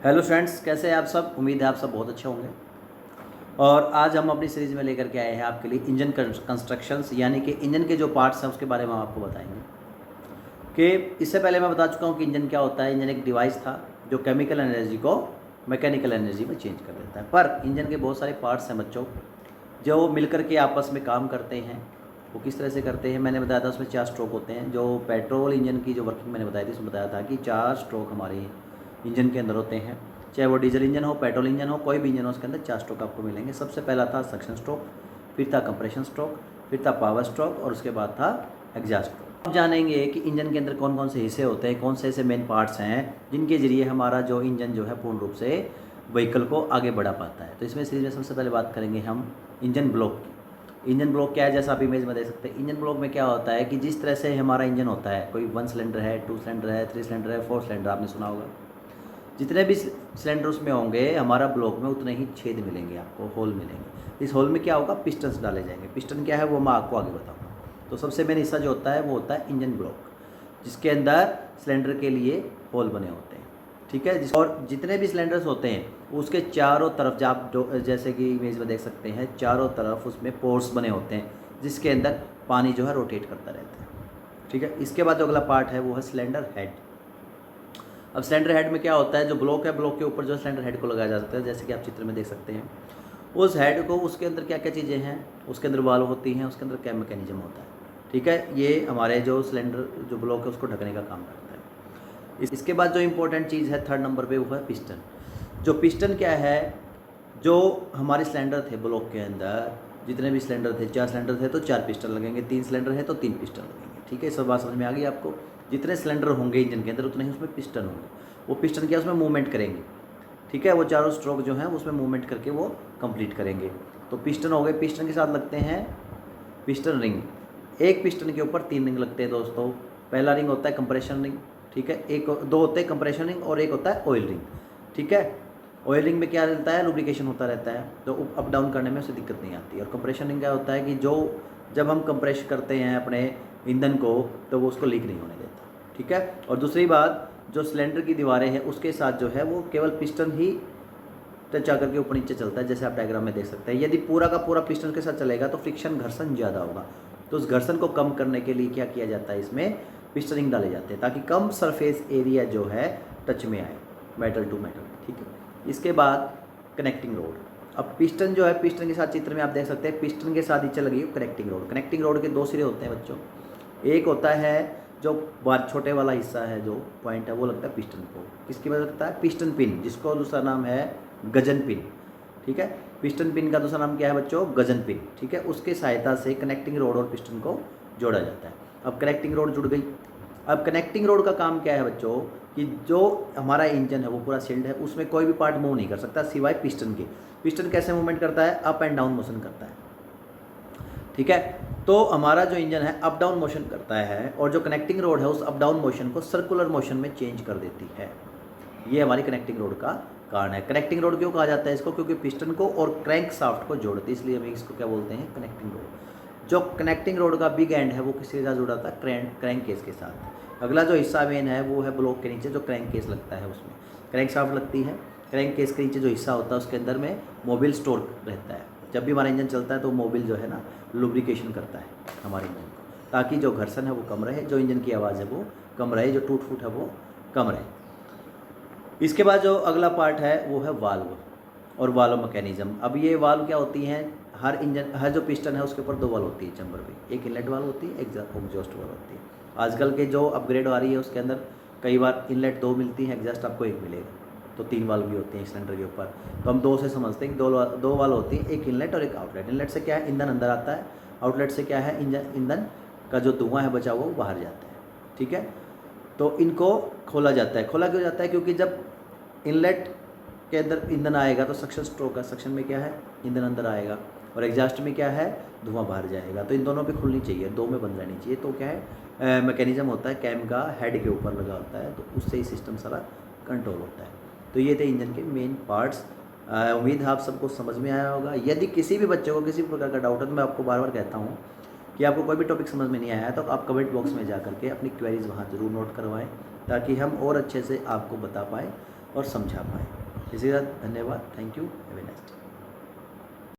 Hello friends, कैसे हैं आप सब। उम्मीद है आप सब बहुत अच्छे होंगे। और आज हम अपनी सीरीज़ में लेकर के आए हैं आपके लिए इंजन कंस्ट्रक्शंस, यानी कि इंजन के जो पार्ट्स हैं उसके बारे में हम आपको बताएंगे। कि इससे पहले मैं बता चुका हूँ कि इंजन क्या होता है। इंजन एक डिवाइस था जो केमिकल एनर्जी को मैकेनिकल एनर्जी में चेंज कर देता है। पर इंजन के बहुत सारे पार्ट्स हैं बच्चों, जो मिलकर के आपस में काम करते हैं। वो किस तरह से करते हैं मैंने बताया था, उसमें 4 स्ट्रोक होते हैं। जो पेट्रोल इंजन की जो वर्किंग मैंने बताई थी उसमें बताया था कि 4 स्ट्रोक हमारे इंजन के अंदर होते हैं। चाहे वो डीजल इंजन हो, पेट्रोल इंजन हो, कोई भी इंजन हो, उसके अंदर 4 स्ट्रोक आपको मिलेंगे। सबसे पहला था सक्शन स्ट्रोक, फिर था कंप्रेशन स्ट्रोक, फिर था पावर स्ट्रोक और उसके बाद था एग्जॉस्ट स्ट्रोक। अब जानेंगे कि इंजन के अंदर कौन कौन से हिस्से होते हैं, कौन से ऐसे मेन पार्ट्स हैं जिनके ज़रिए हमारा जो इंजन जो है पूर्ण रूप से व्हीकल को आगे बढ़ा पाता है। तो इसमें सीरीज में सबसे पहले बात करेंगे हम इंजन ब्लॉक की। इंजन ब्लॉक क्या है, जैसा आप इमेज में देख सकते हैं। इंजन ब्लॉक में क्या होता है कि जिस तरह से हमारा इंजन होता है, कोई 1 सिलेंडर है, 2 सिलेंडर है, 3 सिलेंडर है, 4 सिलेंडर, आपने सुना होगा। जितने भी सिलेंडर उसमें होंगे हमारा ब्लॉक में, उतने ही छेद मिलेंगे आपको, होल मिलेंगे। इस होल में क्या होगा, पिस्टन्स डाले जाएंगे। पिस्टन क्या है वो मैं आपको आगे बताऊंगा। तो सबसे मेन हिस्सा जो होता है वो होता है इंजन ब्लॉक, जिसके अंदर सिलेंडर के लिए होल बने होते हैं। ठीक है। और जितने भी सिलेंडर्स होते हैं उसके चारों तरफ, जब आप जैसे कि इमेज में देख सकते हैं, चारों तरफ उसमें पोर्स बने होते हैं जिसके अंदर पानी जो है रोटेट करता रहता है। ठीक है। इसके बाद जो अगला पार्ट है वो है सिलेंडर हेड। अब सिलेंडर हेड में क्या होता है, जो ब्लॉक है, ब्लॉक के ऊपर जो सिलेंडर हेड को लगाया जाता है, जैसे कि आप चित्र में देख सकते हैं। उस हेड को, उसके अंदर क्या क्या चीज़ें हैं, उसके अंदर वाल्व होती हैं, उसके अंदर क्या मैकेनिज्म होता है। ठीक है। ये हमारे जो सिलेंडर जो ब्लॉक है उसको ढकने का काम करता है। इसके बाद जो इंपॉर्टेंट चीज़ है थर्ड नंबर पे वो है पिस्टन। जो पिस्टन क्या है, जो हमारे सिलेंडर थे ब्लॉक के अंदर, जितने भी सिलेंडर थे, 4 सिलेंडर थे तो 4 पिस्टन लगेंगे, 3 सिलेंडर है तो 3 पिस्टन लगेंगे। ठीक है। सब बात समझ में आ गई आपको। जितने सिलेंडर होंगे इंजन के अंदर उतने ही उसमें पिस्टन होंगे। वो पिस्टन क्या उसमें मूवमेंट करेंगे। ठीक है। वो चारों स्ट्रोक जो हैं उसमें मूवमेंट करके वो कंप्लीट करेंगे। तो पिस्टन हो गए। पिस्टन के साथ लगते हैं पिस्टन रिंग। एक पिस्टन के ऊपर 3 रिंग लगते हैं दोस्तों। पहला रिंग होता है कंप्रेशन रिंग। ठीक है। दो होते हैं कंप्रेशन रिंग और एक होता है ऑयल रिंग। ठीक है। ऑयल रिंग में क्या रहता है, लुब्रिकेशन होता रहता है, तो अप डाउन करने में उससे दिक्कत नहीं आती। और कंप्रेशन रिंग क्या होता है कि जो जब हम कंप्रेस करते हैं अपने ईंधन को तो वो उसको लीक नहीं होने देता। ठीक है। और दूसरी बात, जो सिलेंडर की दीवारें हैं उसके साथ जो है वो केवल पिस्टन ही टच आकर के ऊपर नीचे चलता है, जैसे आप डायग्राम में देख सकते हैं। यदि पूरा का पूरा पिस्टन के साथ चलेगा तो फ्रिक्शन, घर्षण ज़्यादा होगा। तो उस घर्षण को कम करने के लिए क्या किया जाता है, इसमें पिस्टनिंग डाले जाते हैं ताकि कम सरफेस एरिया जो है टच में आए, मेटल टू मेटल। ठीक है। इसके बाद कनेक्टिंग रोड। अब पिस्टन जो है, पिस्टन के साथ चित्र में आप देख सकते हैं, पिस्टन के साथ नीचे लगी कनेक्टिंग रोड। कनेक्टिंग रोड के 2 सिरे होते हैं बच्चों। एक होता है जो बार छोटे वाला हिस्सा है, जो पॉइंट है वो लगता है पिस्टन को। किसकी वजह लगता है, पिस्टन पिन, जिसको दूसरा नाम है गजन पिन। ठीक है। पिस्टन पिन का दूसरा नाम क्या है बच्चों, गजन पिन। ठीक है। उसके सहायता से कनेक्टिंग रोड और पिस्टन को जोड़ा जाता है। अब कनेक्टिंग रोड जुड़ गई। अब कनेक्टिंग रोड का काम क्या है बच्चों, कि जो हमारा इंजन है वो पूरा सील्ड है, उसमें कोई भी पार्ट मूव नहीं कर सकता सिवाय पिस्टन के। पिस्टन कैसे मूवमेंट करता है, अप एंड डाउन मोशन करता है। ठीक है। तो हमारा जो इंजन है अप डाउन मोशन करता है, और जो कनेक्टिंग रोड है उस अप डाउन मोशन को सर्कुलर मोशन में चेंज कर देती है। ये हमारी कनेक्टिंग रोड का कारण है। कनेक्टिंग रोड क्यों कहा जाता है इसको, क्योंकि पिस्टन को और क्रैंक शाफ्ट को जोड़ती है, इसलिए हम इसको क्या बोलते हैं, कनेक्टिंग रोड। जो कनेक्टिंग रोड का बिग एंड है वो किसके साथ जुड़ा था, क्रैंक केस के साथ। अगला जो हिस्सा मेन है वो है ब्लॉक के नीचे जो क्रैंक केस लगता है, उसमें क्रैंक शाफ्ट लगती है। क्रैंक केस के नीचे जो हिस्सा होता है उसके अंदर में मोबिल स्टोर रहता है। जब भी हमारा इंजन चलता है तो मोबिल जो है ना लुब्रिकेशन करता है हमारे इंजन को, ताकि जो घर्षण है वो कम रहे, जो इंजन की आवाज़ है वो कम रहे, जो टूट फूट है वो कम रहे। इसके बाद जो अगला पार्ट है वो है वाल्व और वाल्व मैकेनिज्म। अब ये वाल्व क्या होती हैं, हर इंजन, हर जो पिस्टन है उसके ऊपर 2 वाल्व होती है चैम्बर पे। एक इनलेट वाल्व होती है, एक एग्जॉस्ट वाल्व होती है। आजकल के जो अपग्रेड आ रही है उसके अंदर कई बार इनलेट 2 मिलती हैं, एग्जॉस्ट आपको 1 मिलेगा। तो 3 वाल्व भी होते हैं सिलेंडर के ऊपर। तो हम 2 से समझते हैं, 2 वाल्व होती है, एक इनलेट और एक आउटलेट। इनलेट से क्या है, ईंधन अंदर आता है। आउटलेट से क्या है, ईंधन का जो धुआं है बचा हुआ वो बाहर जाता है। ठीक है। तो इनको खोला जाता है। खोला क्यों जाता है, क्योंकि जब इनलेट के अंदर ईंधन आएगा तो सक्शन स्ट्रोक है, सक्शन में क्या है, ईंधन अंदर आएगा, और एग्जॉस्ट में क्या है, धुआं बाहर जाएगा। तो इन दोनों पे खुलनी चाहिए, 2 में बंद रहनी चाहिए। तो क्या है, मैकेनिज्म होता है कैम का, हेड के ऊपर लगा होता है, तो उससे ही सिस्टम सारा कंट्रोल होता है। तो ये थे इंजन के मेन पार्ट्स। उम्मीद है आप सबको समझ में आया होगा। यदि किसी भी बच्चे को किसी प्रकार का डाउट है तो मैं आपको बार बार कहता हूँ कि आपको कोई भी टॉपिक समझ में नहीं आया है तो आप कमेंट बॉक्स में जा करके अपनी क्वेरीज वहाँ ज़रूर नोट करवाएं, ताकि हम और अच्छे से आपको बता पाएँ और समझा पाए। इसी के साथ धन्यवाद, thank you, have a nice day.